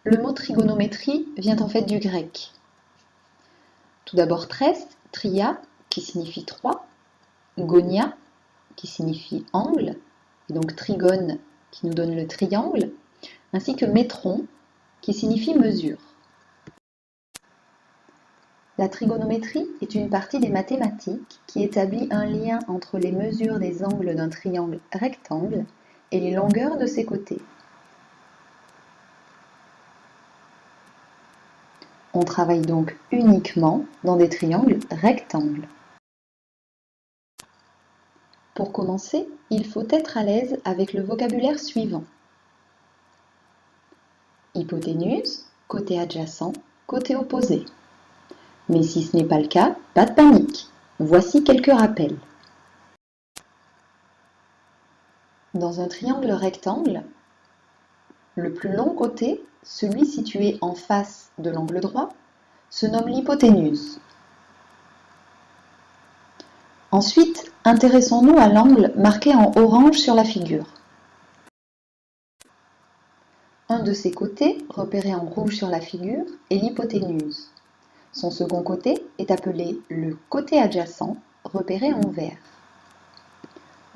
Le mot trigonométrie vient en fait du grec. Tout d'abord tres, tria, qui signifie 3, gonia, qui signifie angle, et donc trigone, qui nous donne le triangle, ainsi que métron, qui signifie mesure. La trigonométrie est une partie des mathématiques qui établit un lien entre les mesures des angles d'un triangle rectangle et les longueurs de ses côtés. On travaille donc uniquement dans des triangles rectangles. Pour commencer, il faut être à l'aise avec le vocabulaire suivant. Hypoténuse, côté adjacent, côté opposé. Mais si ce n'est pas le cas, pas de panique. Voici quelques rappels. Dans un triangle rectangle, le plus long côté, celui situé en face de l'angle droit, se nomme l'hypoténuse. Ensuite, intéressons-nous à l'angle marqué en orange sur la figure. Un de ses côtés, repéré en rouge sur la figure, est l'hypoténuse. Son second côté est appelé le côté adjacent, repéré en vert.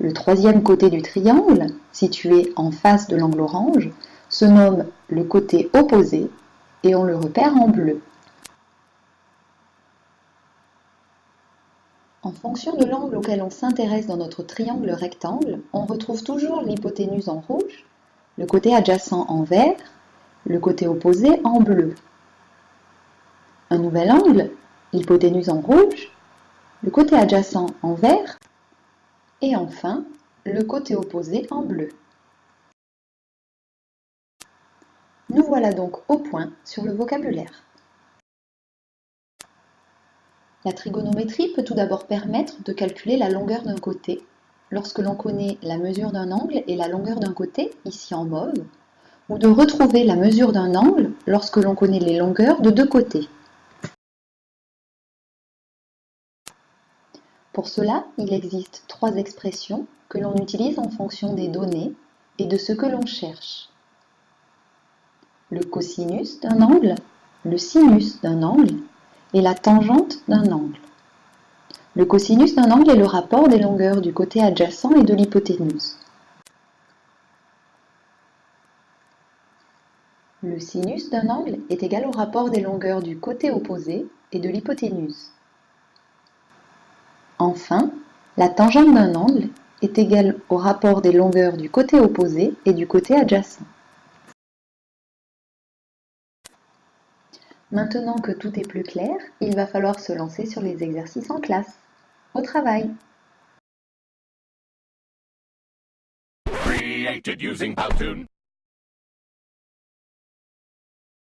Le troisième côté du triangle, situé en face de l'angle orange, se nomme le côté opposé et on le repère en bleu. En fonction de l'angle auquel on s'intéresse dans notre triangle rectangle, on retrouve toujours l'hypoténuse en rouge, le côté adjacent en vert, le côté opposé en bleu. Un nouvel angle, l'hypoténuse en rouge, le côté adjacent en vert et enfin le côté opposé en bleu. Nous voilà donc au point sur le vocabulaire. La trigonométrie peut tout d'abord permettre de calculer la longueur d'un côté lorsque l'on connaît la mesure d'un angle et la longueur d'un côté, ici en mauve, ou de retrouver la mesure d'un angle lorsque l'on connaît les longueurs de deux côtés. Pour cela, il existe 3 expressions que l'on utilise en fonction des données et de ce que l'on cherche. Le cosinus d'un angle, le sinus d'un angle et la tangente d'un angle. Le cosinus d'un angle est le rapport des longueurs du côté adjacent et de l'hypoténuse. Le sinus d'un angle est égal au rapport des longueurs du côté opposé et de l'hypoténuse. Enfin, la tangente d'un angle est égale au rapport des longueurs du côté opposé et du côté adjacent. Maintenant que tout est plus clair, il va falloir se lancer sur les exercices en classe. Au travail! Created using Powtoon.